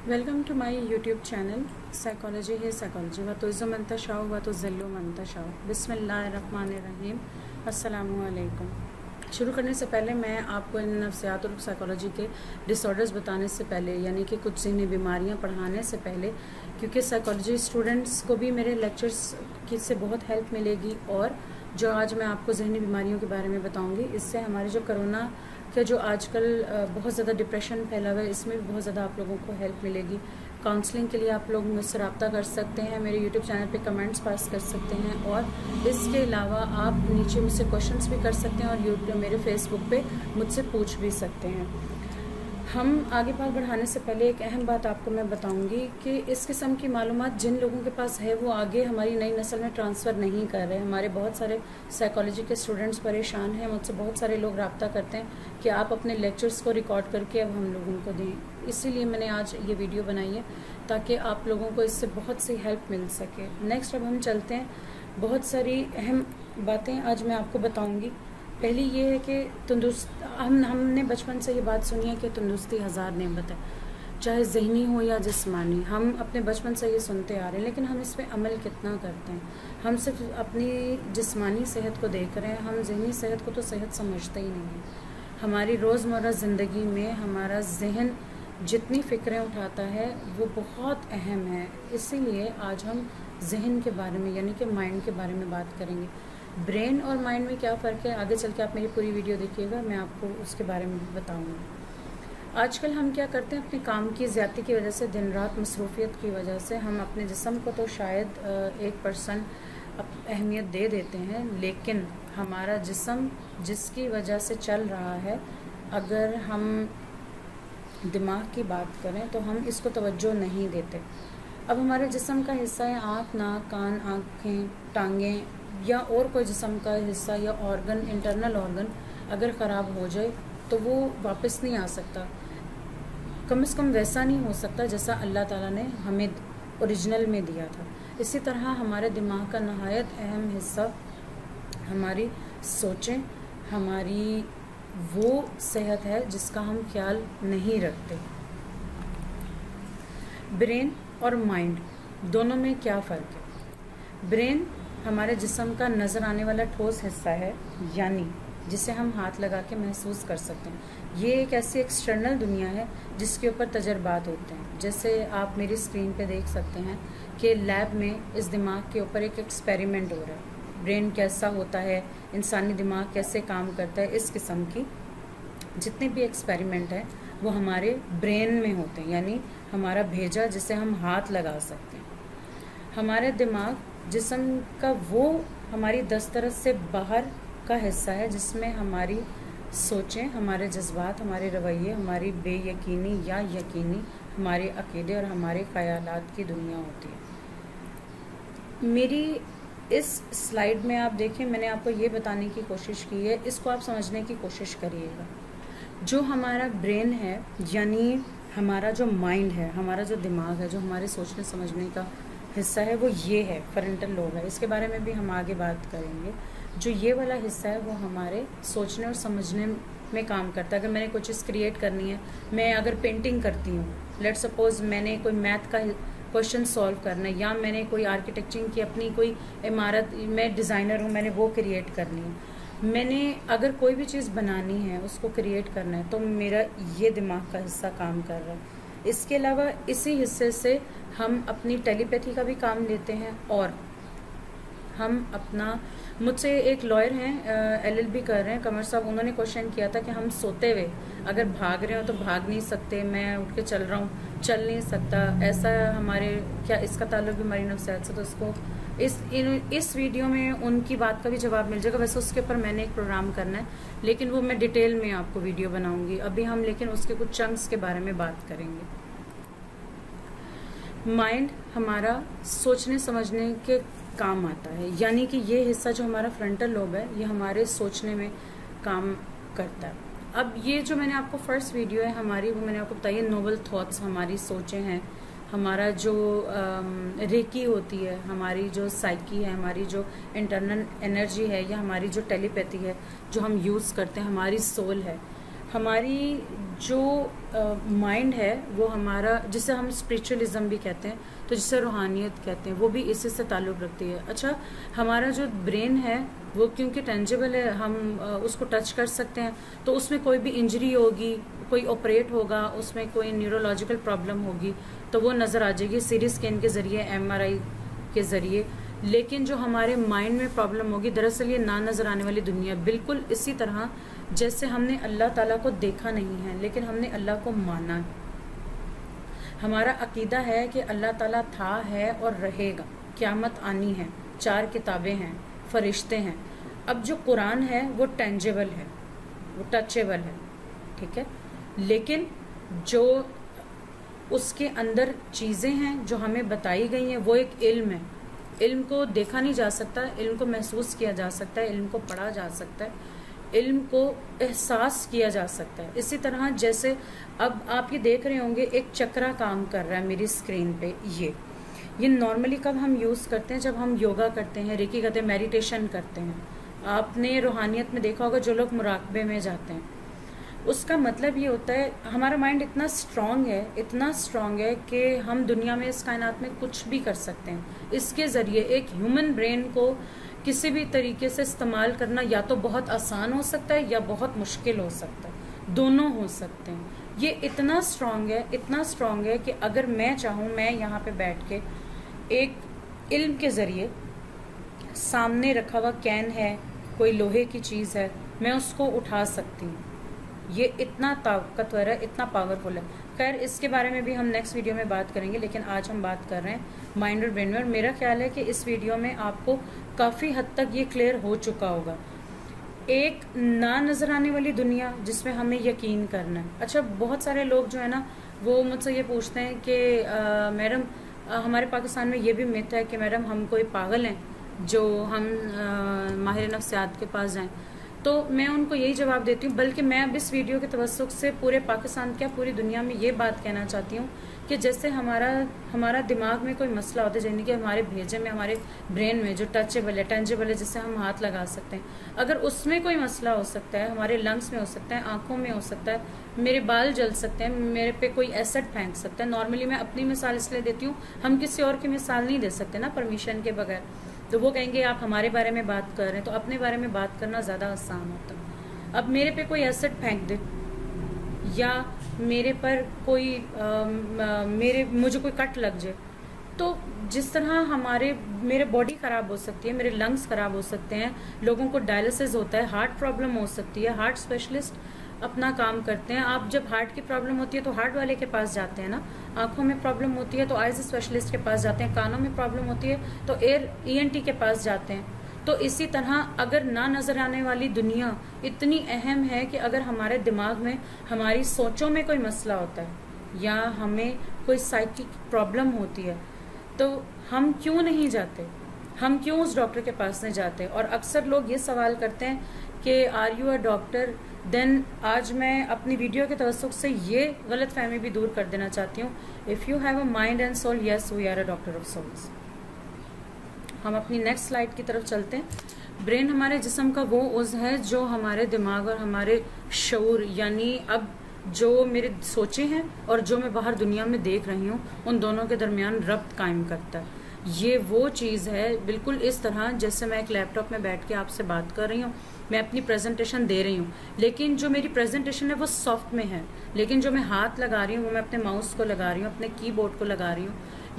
Welcome to my YouTube channel psychology है psychology व तो मंतशाओ व तो ज़ल्लो मंतशाओ बिस्मिल्लाहिर्रहमानिर्रहीम अस्सलामु अलैकुम। शुरू करने से पहले मैं आपको इन नफ्सियात और साइकोलॉजी के डिसऑर्डर्स बताने से पहले यानी कि कुछ ज़हनी बीमारियां पढ़ाने से पहले, क्योंकि साइकोलॉजी स्टूडेंट्स को भी मेरे लेक्चर्स की से बहुत हेल्प मिलेगी और जो आज मैं आपको ज़हनी बीमारियों के बारे में बताऊंगी, इससे हमारे जो कोरोना का जो आजकल बहुत ज़्यादा डिप्रेशन फैला हुआ है, इसमें भी बहुत ज़्यादा आप लोगों को हेल्प मिलेगी। काउंसलिंग के लिए आप लोग मुझसे रब्ता कर सकते हैं, मेरे यूट्यूब चैनल पे कमेंट्स पास कर सकते हैं और इसके अलावा आप नीचे मुझसे क्वेश्चंस भी कर सकते हैं और यूट्यूब मेरे फेसबुक पे मुझसे पूछ भी सकते हैं। हम आगे बात बढ़ाने से पहले एक अहम बात आपको मैं बताऊंगी कि इस किस्म की मालूमात जिन लोगों के पास है वो आगे हमारी नई नस्ल में ट्रांसफ़र नहीं कर रहे। हमारे बहुत सारे साइकोलॉजी के स्टूडेंट्स परेशान हैं, मुझसे बहुत सारे लोग रब्ता करते हैं कि आप अपने लेक्चर्स को रिकॉर्ड करके अब हम लोगों को दें। इसीलिए मैंने आज ये वीडियो बनाई है ताकि आप लोगों को इससे बहुत सी हेल्प मिल सके। नेक्स्ट अब हम चलते हैं, बहुत सारी अहम बातें आज मैं आपको बताऊँगी। पहली ये है कि तंदुरुस्त हमने बचपन से ये बात सुनी है कि तंदुरुस्ती हज़ार नेमत है, चाहे ज़हनी हो या जिस्मानी। हम अपने बचपन से ये सुनते आ रहे हैं, लेकिन हम इस पर अमल कितना करते हैं? हम सिर्फ अपनी जिस्मानी सेहत को देख रहे हैं, हम ज़हनी सेहत को तो सेहत समझते ही नहीं हैं। हमारी रोज़मर्रा ज़िंदगी में हमारा जहन जितनी फ़िक्रें उठाता है वो बहुत अहम है। इसीलिए आज हम जहन के बारे में यानी कि माइंड के बारे में बात करेंगे। ब्रेन और माइंड में क्या फ़र्क है, आगे चल के आप मेरी पूरी वीडियो देखिएगा, मैं आपको उसके बारे में भी बताऊंगी। आजकल हम क्या करते हैं, अपने काम की ज़्यादती की वजह से, दिन रात मसरूफियत की वजह से हम अपने जिस्म को तो शायद 1% अहमियत दे देते हैं, लेकिन हमारा जिस्म जिसकी वजह से चल रहा है, अगर हम दिमाग की बात करें तो हम इसको तवज्जो नहीं देते। अब हमारे जिस्म का हिस्सा है आँख, नाक, कान, आँखें, टांगें या और कोई जिस्म का हिस्सा या ऑर्गन, इंटरनल ऑर्गन अगर ख़राब हो जाए तो वो वापस नहीं आ सकता। कम से कम वैसा नहीं हो सकता जैसा अल्लाह ताला ने हमें ओरिजिनल में दिया था। इसी तरह हमारे दिमाग का नहायत अहम हिस्सा हमारी सोचें, हमारी वो सेहत है जिसका हम ख्याल नहीं रखते। ब्रेन और माइंड दोनों में क्या फ़र्क है? ब्रेन हमारे जिस्म का नज़र आने वाला ठोस हिस्सा है, यानी जिसे हम हाथ लगा के महसूस कर सकते हैं। ये एक ऐसी एक्सटर्नल दुनिया है जिसके ऊपर तजर्बात होते हैं। जैसे आप मेरी स्क्रीन पे देख सकते हैं कि लैब में इस दिमाग के ऊपर एक एक्सपेरिमेंट हो रहा है। ब्रेन कैसा होता है, इंसानी दिमाग कैसे काम करता है, इस किस्म की जितने भी एक्सपेरिमेंट हैं वो हमारे ब्रेन में होते हैं, यानी हमारा भेजा जिसे हम हाथ लगा सकते हैं। हमारे दिमाग जिस्म का वो हमारी दस्तरस से बाहर का हिस्सा है जिसमें हमारी सोचें, हमारे जज्बात, हमारे रवैये, हमारी बेयकीनी या यकीनी, हमारे अकीदे और हमारे ख़यालात की दुनिया होती है। मेरी इस स्लाइड में आप देखें, मैंने आपको ये बताने की कोशिश की है, इसको आप समझने की कोशिश करिएगा। जो हमारा ब्रेन है यानी हमारा जो माइंड है, हमारा जो दिमाग है, जो हमारे सोचने समझने का हिस्सा है, वो ये है, फ्रंटल लोब है। इसके बारे में भी हम आगे बात करेंगे। जो ये वाला हिस्सा है वो हमारे सोचने और समझने में काम करता है। अगर मैंने कोई चीज़ क्रिएट करनी है, मैं अगर पेंटिंग करती हूँ, लेट सपोज मैंने कोई मैथ का क्वेश्चन सॉल्व करना है या मैंने कोई आर्किटेक्चरिंग की अपनी कोई इमारत, मैं डिज़ाइनर हूँ, मैंने वो क्रिएट करनी है, मैंने अगर कोई भी चीज़ बनानी है, उसको क्रिएट करना है, तो मेरा ये दिमाग का हिस्सा काम कर रहा है। इसके अलावा इसी हिस्से से हम अपनी टेलीपैथी का भी काम लेते हैं और हम अपना, मुझसे एक लॉयर हैं, LLB कर रहे हैं, कमर साहब, उन्होंने क्वेश्चन किया था कि हम सोते हुए अगर भाग रहे हो तो भाग नहीं सकते, मैं उठ के चल रहा हूँ, चल नहीं सकता, ऐसा हमारे क्या इसका ताल्लुक भी हमारी नफ्सियात से? तो उसको इस वीडियो में उनकी बात का भी जवाब मिल जाएगा। वैसे उसके ऊपर मैंने एक प्रोग्राम करना है, लेकिन वो मैं डिटेल में आपको वीडियो बनाऊंगी। अभी हम लेकिन उसके कुछ चंक्स के बारे में बात करेंगे। माइंड हमारा सोचने समझने के काम आता है, यानी कि ये हिस्सा जो हमारा फ्रंटल लोब है, ये हमारे सोचने में काम करता है। अब ये जो मैंने आपको फर्स्ट वीडियो है हमारी, वो मैंने आपको बताई, नोबल थॉट्स, हमारी सोचें हैं, हमारा जो रेकी होती है, हमारी जो साइकी है, हमारी जो इंटरनल एनर्जी है, या हमारी जो टेलीपैथी है जो हम यूज़ करते हैं, हमारी सोल है। हमारी जो माइंड है वो हमारा, जिसे हम स्पिरिचुअलिज्म भी कहते हैं, तो जिसे रूहानियत कहते हैं, वो भी इसी से ताल्लुक़ रखती है। अच्छा, हमारा जो ब्रेन है वो क्योंकि टेंजिबल है, हम उसको टच कर सकते हैं, तो उसमें कोई भी इंजरी होगी, कोई ऑपरेट होगा, उसमें कोई न्यूरोलॉजिकल प्रॉब्लम होगी तो वो नज़र आ जाएगी सीटी स्कैन के ज़रिए, MRI के ज़रिए। लेकिन जो हमारे माइंड में प्रॉब्लम होगी, दरअसल ये ना नज़र आने वाली दुनिया, बिल्कुल इसी तरह जैसे हमने अल्लाह ताला को देखा नहीं है लेकिन हमने अल्लाह को माना है। हमारा अकीदा है कि अल्लाह ताला था, है और रहेगा, क़यामत आनी है, 4 किताबें हैं, फरिश्ते हैं। अब जो कुरान है वो टेंजिबल है, वो टचेबल है, ठीक है, लेकिन जो उसके अंदर चीज़ें हैं जो हमें बताई गई हैं वो एक इल्म है। इल्म को देखा नहीं जा सकता, इल्म को महसूस किया जा सकता है, इल्म को पढ़ा जा सकता है, इल्म को एहसास किया जा सकता है। इसी तरह जैसे अब आप ये देख रहे होंगे एक चक्रा काम कर रहा है मेरी स्क्रीन पे, ये नॉर्मली कब हम यूज़ करते हैं, जब हम योगा करते हैं, रेकी करते हैं, मेडिटेशन करते हैं। आपने रूहानियत में देखा होगा जो लोग मुराकबे में जाते हैं, उसका मतलब ये होता है हमारा माइंड इतना स्ट्रॉन्ग है कि हम दुनिया में, इस कायनात में कुछ भी कर सकते हैं। इसके ज़रिए एक ह्यूमन ब्रेन को किसी भी तरीके से इस्तेमाल करना या तो बहुत आसान हो सकता है या बहुत मुश्किल हो सकता है, दोनों हो सकते हैं। ये इतना स्ट्रॉन्ग है कि अगर मैं चाहूँ, मैं यहाँ पे बैठ के एक इल्म के ज़रिए, सामने रखा हुआ कैन है, कोई लोहे की चीज़ है, मैं उसको उठा सकती हूँ। ये इतना ताकतवर है, इतना पावरफुल है। खैर, इसके बारे में भी हम नेक्स्ट वीडियो में बात करेंगे, लेकिन आज हम बात कर रहे हैं माइंड और ब्रेन में। और मेरा ख्याल है कि इस वीडियो में आपको काफ़ी हद तक ये क्लियर हो चुका होगा। एक ना नज़र आने वाली दुनिया जिसमें हमें यकीन करना है। अच्छा, बहुत सारे लोग जो है ना वो मुझसे ये पूछते हैं कि मैडम हमारे पाकिस्तान में ये भी मिथ है कि मैडम हम कोई पागल हैं जो हम माहिर नफ्सियात के पास जाएं। तो मैं उनको यही जवाब देती हूँ, बल्कि मैं अब इस वीडियो के तवस्सुक से पूरे पाकिस्तान, क्या पूरी दुनिया में ये बात कहना चाहती हूँ कि जैसे हमारा दिमाग में कोई मसला होता है, यानी कि हमारे भेजे में, हमारे ब्रेन में जो टचेबल है, टेंजिबल है, जिससे हम हाथ लगा सकते हैं, अगर उसमें कोई मसला हो सकता है, हमारे लंग्स में हो सकता है, आंखों में हो सकता है, मेरे बाल जल सकते हैं, मेरे पे कोई एसिड फेंक सकता है। नॉर्मली मैं अपनी मिसाल इसलिए देती हूँ, हम किसी और की मिसाल नहीं दे सकते ना परमिशन के बगैर। तो वो कहेंगे आप हमारे बारे में बात कर रहे हैं, तो अपने बारे में बात करना ज़्यादा आसान होता है। अब मेरे पे कोई एसिड फेंक दे या मेरे पर कोई मुझे कोई कट लग जाए, तो जिस तरह मेरे बॉडी ख़राब हो सकती है, मेरे लंग्स ख़राब हो सकते हैं, लोगों को डायलिसिस होता है, हार्ट प्रॉब्लम हो सकती है, हार्ट स्पेशलिस्ट अपना काम करते हैं। आप जब हार्ट की प्रॉब्लम होती है तो हार्ट वाले के पास जाते हैं ना, आंखों में प्रॉब्लम होती है तो आइज स्पेशलिस्ट के पास जाते हैं, कानों में प्रॉब्लम होती है तो ENT के पास जाते हैं। तो इसी तरह अगर ना नज़र आने वाली दुनिया इतनी अहम है कि अगर हमारे दिमाग में, हमारी सोचों में कोई मसला होता है या हमें कोई साइकिक प्रॉब्लम होती है, तो हम क्यों नहीं जाते, हम क्यों उस डॉक्टर के पास नहीं जाते। और अक्सर लोग ये सवाल करते हैं कि are you a doctor. Then आज मैं अपनी वीडियो के तवस्सुक से ये गलत फहमी भी दूर कर देना चाहती हूँ, if you have a mind and soul, yes we are a doctor of souls. हम अपनी नेक्स्ट स्लाइड की तरफ चलते हैं। ब्रेन हमारे जिस्म का वो उज़्व है जो हमारे दिमाग और हमारे शऊर, यानी अब जो मेरे सोचे हैं और जो मैं बाहर दुनिया में देख रही हूँ, उन दोनों के दरमियान रब्त कायम करता है। ये वो चीज़ है बिल्कुल इस तरह जैसे मैं एक लैपटॉप में बैठ के आपसे बात कर रही हूँ, मैं अपनी प्रेजेंटेशन दे रही हूँ, लेकिन जो मेरी प्रेजेंटेशन है वो सॉफ्ट में है, लेकिन जो मैं हाथ लगा रही हूँ वो मैं अपने माउस को लगा रही हूँ, अपने कीबोर्ड को लगा रही हूँ,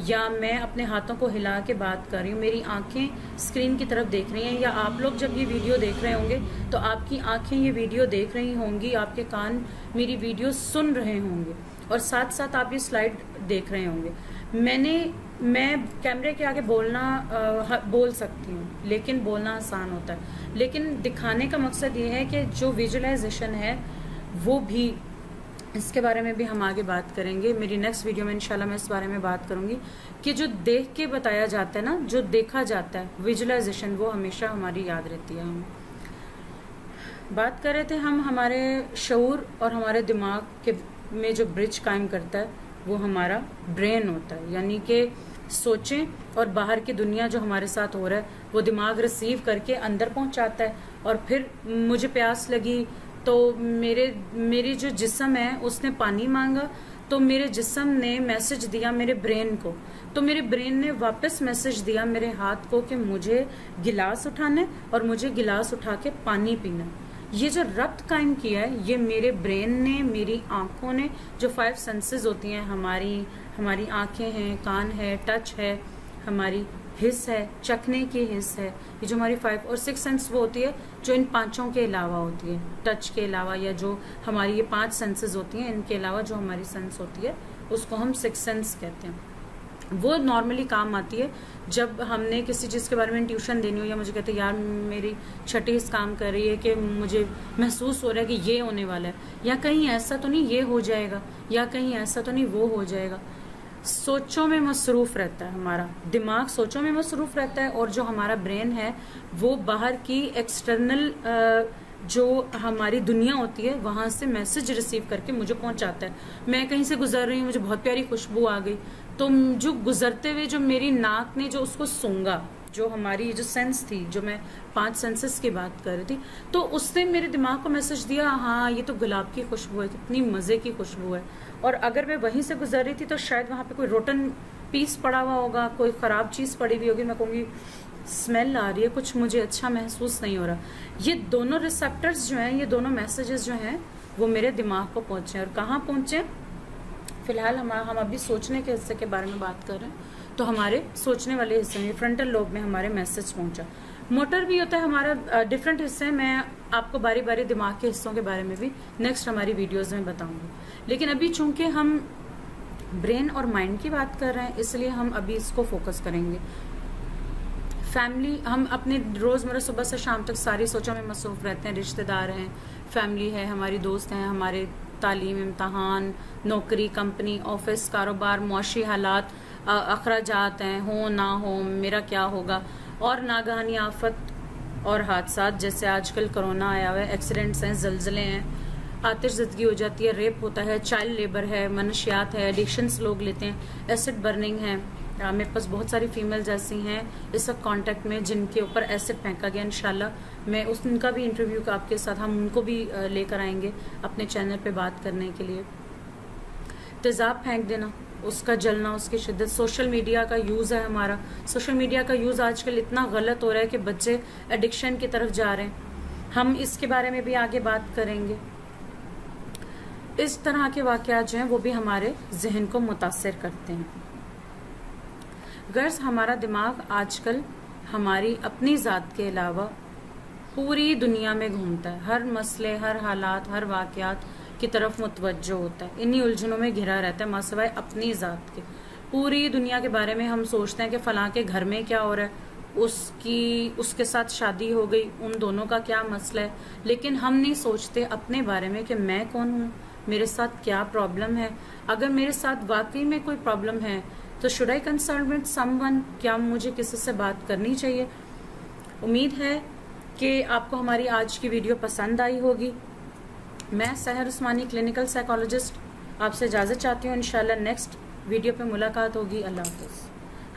या मैं अपने हाथों को हिला के बात कर रही हूँ, मेरी आंखें स्क्रीन की तरफ देख रही हैं, या आप लोग जब ये वीडियो देख रहे होंगे तो आपकी आंखें ये वीडियो देख रही होंगी, आपके कान मेरी वीडियो सुन रहे होंगे, और साथ साथ आप ये स्लाइड देख रहे होंगे। मैं कैमरे के आगे बोल सकती हूँ, लेकिन बोलना आसान होता है, लेकिन दिखाने का मकसद ये है कि जो विजुअलाइजेशन है वो भी, इसके बारे में भी हम आगे बात करेंगे। मेरी नेक्स्ट वीडियो में इंशाल्लाह मैं इस बारे में बात करूंगी कि जो देख के बताया जाता है ना, जो देखा जाता है विजुअलाइजेशन, वो हमेशा हमारी याद रहती है। हम बात कर रहे थे हम हमारे शऊर और हमारे दिमाग के में जो ब्रिज कायम करता है वो हमारा ब्रेन होता है, यानी कि सोचें और बाहर की दुनिया जो हमारे साथ हो रहा है वो दिमाग रिसीव करके अंदर पहुंचाता है, और फिर मुझे प्यास लगी, تو میری جو جسم ہے اس نے پانی مانگا، تو میرے جسم نے میسج دیا میرے برین کو، تو میرے برین نے واپس میسج دیا میرے ہاتھ کو کہ مجھے گلاس اٹھانا ہے اور مجھے گلاس اٹھا کے پانی پینا ہے۔ یہ جو ربط قائم کیا ہے یہ میرے برین نے، میری آنکھوں نے، جو 5 سینسز ہوتی ہیں ہماری آنکھیں ہیں، کان ہے، ٹچ ہے، ہماری حس ہے، چکھنے کی حس ہے، یہ جو ہماری 5 اور 6 سینس وہ ہوتی ہے جو ان 5 کے علاوہ ہوتی ہے، ٹچ کے علاوہ یا جو ہماری یہ 5 سینسز ہوتی ہیں ان کے علاوہ جو ہماری سینس ہوتی ہے اس کو ہم 6 سینس کہتے ہیں۔ وہ نارملی کام آتی ہے جب ہم نے کسی چیز کے بارے میں ٹیوشن دینی ہو، یا مجھے کہتے ہیں یار میری چھٹی اس کام کر رہی ہے کہ مجھے محسوس ہو رہا ہے کہ یہ ہونے والا ہے، یا کہیں ایسا تو نہیں یہ ہو جائے گا، یا کہیں ایسا تو نہیں وہ ہو جائے گا۔ سوچوں میں مصروف رہتا ہے، ہمارا دماغ سوچوں میں مصروف رہتا ہے، اور جو ہمارا برین ہے وہ باہر کی ایکسٹرنل جو ہماری دنیا ہوتی ہے وہاں سے میسج ریسیو کر کے مجھے پہنچاتا ہے۔ میں کہیں سے گزر رہی ہوں، مجھے بہت پیاری خوشبو آ گئی، تو جو گزرتے ہوئے جو میری ناک نے جو اس کو سونگا، جو ہماری جو سینس تھی، جو میں 5 سینسز کی بات کر رہی تھی، تو اس نے میرے دماغ کو میسج دیا ہاں یہ تو گلاب کی خوشبو ہے، کتنی مزے کی خوشبو ہے۔ اور اگر میں وہیں سے گزر رہی تھی تو شاید وہاں پہ کوئی روٹن پیس پڑا ہوا ہوگا، کوئی خراب چیز پڑی ہوئی ہوگی، میں کہوں گی اسمیل آ رہی ہے، کچھ مجھے اچھا محسوس نہیں ہو رہا۔ یہ دونوں ریسیپٹرز جو ہیں، یہ دونوں میسیجز جو ہیں وہ میرے دماغ کو پہنچے، اور کہاں پہنچے؟ فی الحال ہم ابھی سوچنے کے حصے کے بارے میں بات کر رہے ہیں، تو ہمارے سوچنے والے حصے میں فرنٹل لوب میں ہمارے میسج پہنچا۔ موٹر بھی ہوتا ہے ہمارا، ڈفرینٹ حصے، میں آپ کو باری باری دماغ کے حصوں کے بارے میں بھی نیکسٹ ہماری ویڈیوز میں بتاؤں گی، لیکن ابھی چونکہ ہم برین اور مائنڈ کی بات کر رہے ہیں اس لیے ہم ابھی اس کو فوکس کریں گے۔ فیملی، ہم اپنے روزمرہ صبح سے شام تک ساری سوچوں میں مصروف رہتے ہیں، رشتہ دار ہیں، فیملی ہے، ہماری دوست ہیں، ہمارے تعلیم، امتحان، نوکری، کمپنی، آفس، کاروبار، معاشی حالات، اخراجات ہیں، ہوں نہ ہوں، میرا کیا ہوگا، اور ناگہانی آفت اور حادثات جیسے آج کل کرونا آیا ہوا ہے، ایکسیڈنٹس ہیں، زلزلے ہیں، آتش زدگی ہو جاتی ہے، ریپ ہوتا ہے، چائلڈ لیبر ہے، منشیات ہے، ایڈکشنز لوگ لیتے ہیں، ایسڈ برننگ ہے۔ میرے پاس بہت ساری فیمیلز ایسی ہیں اس وقت کانٹیکٹ میں جن کے اوپر ایسڈ پھینکا گیا، انشاءاللہ میں ان کا بھی انٹرویو آپ کے ساتھ ہم ان کو بھی لے کر آئیں گے اپنے چینل پہ بات کرنے کے لیے۔ تیزاب پھینک دینا، اس کا جلنا، اس کی شدت، سوشل میڈیا کا یوز ہے ہمارا، سوشل میڈیا کا یوز آج کل اتنا غلط ہو رہا ہے کہ بچے ایڈکشن کی طرف جا رہے ہیں، ہم اس کے بارے میں بھی آگے بات کریں گے۔ اس طرح کے واقعات جو ہیں وہ بھی ہمارے ذہن کو متاثر کرتے ہیں۔ غرض ہمارا دماغ آج کل ہماری اپنی ذات کے علاوہ پوری دنیا میں گھومتا ہے، ہر مسئلے، ہر حالات، ہر واقعات کی طرف متوجہ ہوتا ہے، انہی الجھنوں میں گھرا رہتا ہے، ماسوائے اپنی ذات کے۔ پوری دنیا کے بارے میں ہم سوچتے ہیں کہ فلاں کے گھر میں کیا ہو رہا ہے، اس کے ساتھ شادی ہو گئی، ان دونوں کا کیا مسئلہ ہے، لیکن ہم نہیں سوچتے اپنے بارے میں کہ میں کون ہوں، میرے ساتھ کیا پرابلم ہے، اگر میرے ساتھ واقعی میں کوئی پرابلم ہے تو should I consult with someone، کیا مجھے کسی سے بات کرنی چاہیے۔ امید ہے کہ آپ کو ہماری آج کی ویڈیو پسند آئی ہوگی۔ میں سحر عثمانی کلینکل سائیکالوجسٹ آپ سے اجازت چاہتی ہوں، انشاءاللہ نیکسٹ ویڈیو پہ ملاقات ہوگی۔ اللہ حافظ۔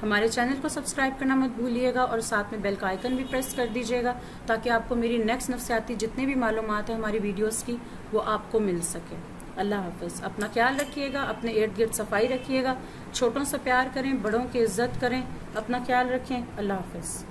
ہمارے چینل کو سبسکرائب کرنا مت بھولیے گا، اور ساتھ میں بیل کا آئیکن بھی پریس کر دیجیے گا تاکہ آپ کو میری نیکسٹ نفسیاتی جتنے بھی معلومات ہیں ہماری ویڈیوز کی وہ آپ کو مل سکے۔ اللہ حافظ۔ اپنا خیال رکھیے گا، اپنے ارد گرد صفائی رکھیے گا، چھوٹوں سے پیار کریں، بڑوں کی عزت کریں، اپنا خیال رکھیں۔ اللہ حافظ۔